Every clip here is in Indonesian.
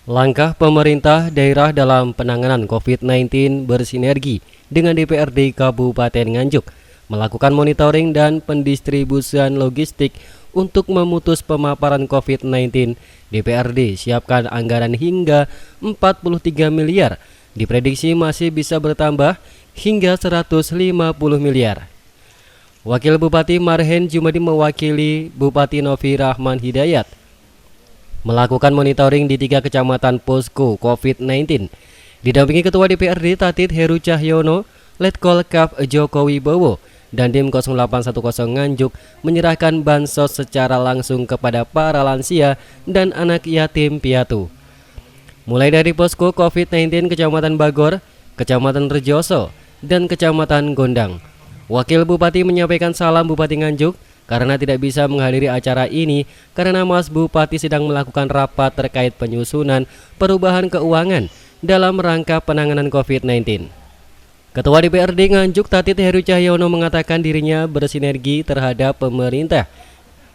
Langkah pemerintah daerah dalam penanganan COVID-19 bersinergi dengan DPRD Kabupaten Nganjuk melakukan monitoring dan pendistribusian logistik untuk memutus pemaparan COVID-19. DPRD siapkan anggaran hingga 43 miliar, diprediksi masih bisa bertambah hingga 150 miliar. Wakil Bupati Marhen Jumadi mewakili Bupati Novi Rahman Hidayat melakukan monitoring di 3 kecamatan posko COVID-19. Didampingi Ketua DPRD Tatit Heru Cahyono, Letkol Kap Joko Wibowo, dan Dim 0810 Nganjuk menyerahkan bansos secara langsung kepada para lansia dan anak yatim piatu. Mulai dari posko COVID-19 Kecamatan Bagor, Kecamatan Rejoso, dan Kecamatan Gondang. Wakil Bupati menyampaikan salam Bupati Nganjuk karena tidak bisa menghadiri acara ini karena Mas Bupati sedang melakukan rapat terkait penyusunan perubahan keuangan dalam rangka penanganan COVID-19. Ketua DPRD Nganjuk Tatit Heru Cahyono mengatakan dirinya bersinergi terhadap pemerintah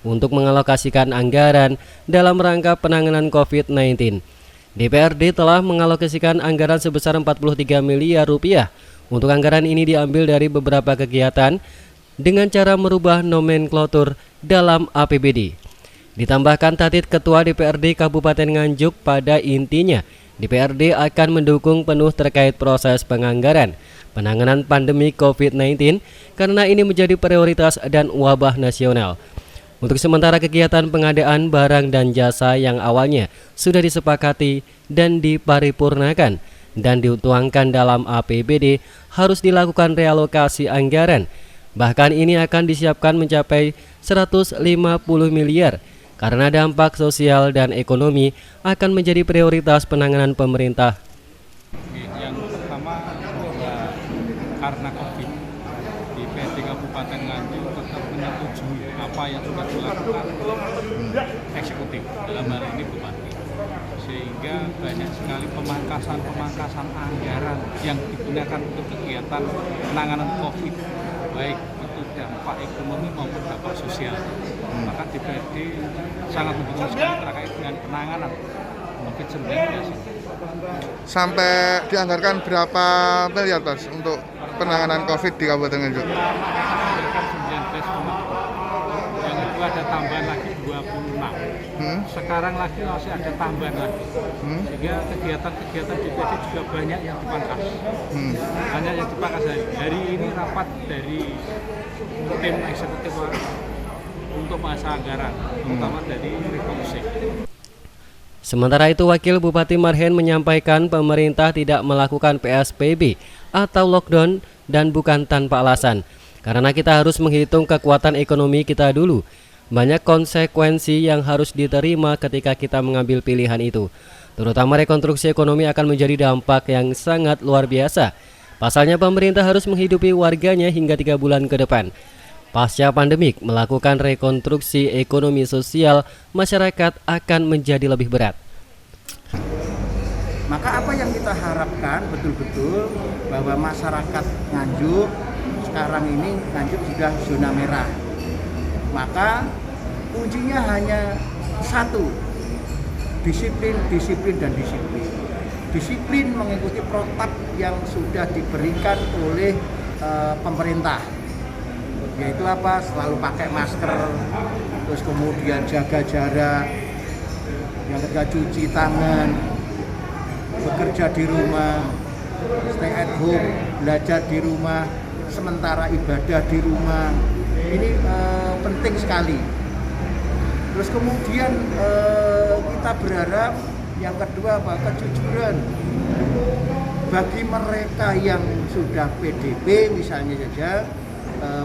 untuk mengalokasikan anggaran dalam rangka penanganan COVID-19. DPRD telah mengalokasikan anggaran sebesar 43 miliar rupiah. Untuk anggaran ini diambil dari beberapa kegiatan dengan cara merubah nomenklatur dalam APBD. Ditambahkan Tatit Ketua DPRD Kabupaten Nganjuk pada intinya, DPRD akan mendukung penuh terkait proses penganggaran penanganan pandemi COVID-19 karena ini menjadi prioritas dan wabah nasional. Untuk sementara kegiatan pengadaan barang dan jasa yang awalnya sudah disepakati dan diparipurnakan dan dituangkan dalam APBD harus dilakukan realokasi anggaran. Bahkan ini akan disiapkan mencapai 150 miliar karena dampak sosial dan ekonomi akan menjadi prioritas penanganan pemerintah. Yang pertama karena COVID, DPRD Kabupaten Nganjuk tetap menyetujui apa yang sudah dilakukan eksekutif dalam hal ini Bupati, sehingga banyak sekali pemangkasan anggaran yang digunakan untuk kegiatan penanganan COVID, baik itu dampak ekonomi maupun dampak sosial. Maka DPRD sangat mendukung sekali terkait dengan penanganan COVID-19. Sampai dianggarkan berapa miliar Mas untuk penanganan COVID di Kabupaten Nganjuk? Anggarkan 19,2. Yang kedua ada tambahan lagi 26. Sekarang lagi masih ada tambahan lagi. Sehingga kegiatan-kegiatan DPRD juga banyak yang dipangkas. Banyak yang dipangkas hari ini rapat dari tim eksekutif untuk masa anggaran, terutama dari Republik. Sementara itu, Wakil Bupati Marhen menyampaikan pemerintah tidak melakukan PSBB atau lockdown dan bukan tanpa alasan. Karena kita harus menghitung kekuatan ekonomi kita dulu. Banyak konsekuensi yang harus diterima ketika kita mengambil pilihan itu. Terutama rekonstruksi ekonomi akan menjadi dampak yang sangat luar biasa. Pasalnya pemerintah harus menghidupi warganya hingga 3 bulan ke depan. Pasca pandemik, melakukan rekonstruksi ekonomi sosial masyarakat akan menjadi lebih berat. Maka apa yang kita harapkan betul-betul bahwa masyarakat Nganjuk sekarang ini Nganjuk sudah zona merah. Maka kuncinya hanya satu, disiplin, disiplin, dan disiplin. Disiplin mengikuti protap yang sudah diberikan oleh pemerintah. Yaitu apa? Selalu pakai masker, terus kemudian jaga jarak, yang ketiga cuci tangan, bekerja di rumah, stay at home, belajar di rumah, sementara ibadah di rumah. Ini penting sekali. Terus kemudian kita berharap yang kedua apa? Kejujuran. Bagi mereka yang sudah PDP misalnya saja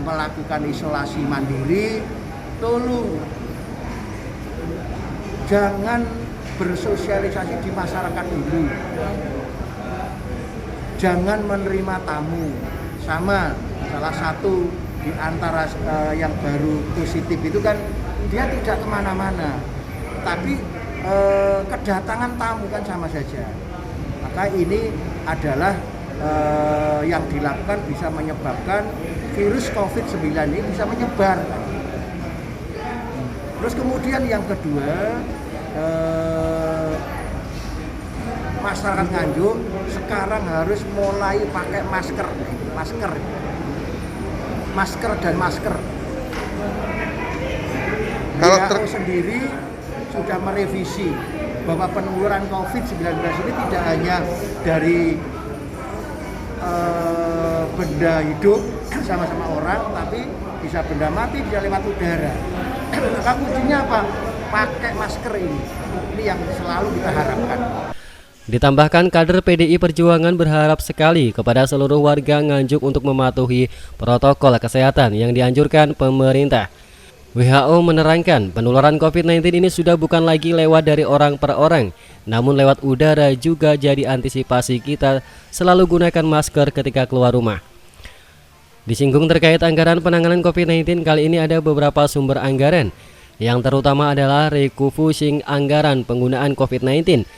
melakukan isolasi mandiri, tolong jangan bersosialisasi di masyarakat dulu, jangan menerima tamu. Sama salah satu di antara yang baru positif itu kan dia tidak kemana-mana, tapi kedatangan tamu kan sama saja. Maka ini adalah yang dilakukan bisa menyebabkan virus COVID-19 ini bisa menyebar. Terus kemudian yang kedua, masyarakat Nganjuk sekarang harus mulai pakai masker dan masker. WHO sendiri sudah merevisi bahwa penularan COVID-19 ini tidak hanya dari benda hidup sama-sama orang, tapi bisa benda mati, bisa lewat udara. Maka kuncinya apa? Pakai masker ini yang selalu kita harapkan. Ditambahkan, kader PDI Perjuangan berharap sekali kepada seluruh warga Nganjuk untuk mematuhi protokol kesehatan yang dianjurkan pemerintah. WHO menerangkan penularan COVID-19 ini sudah bukan lagi lewat dari orang per orang, namun lewat udara juga. Jadi antisipasi kita selalu gunakan masker ketika keluar rumah. Disinggung terkait anggaran penanganan COVID-19, kali ini ada beberapa sumber anggaran, yang terutama adalah refocusing anggaran penggunaan COVID-19.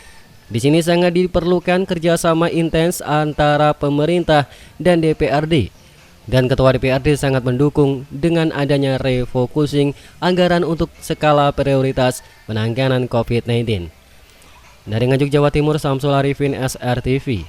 Di sini sangat diperlukan kerjasama intens antara pemerintah dan DPRD. Dan Ketua DPRD sangat mendukung dengan adanya refocusing anggaran untuk skala prioritas penanganan COVID-19. Dari Nganjuk, Jawa Timur, Samsul Arifin, SRTV.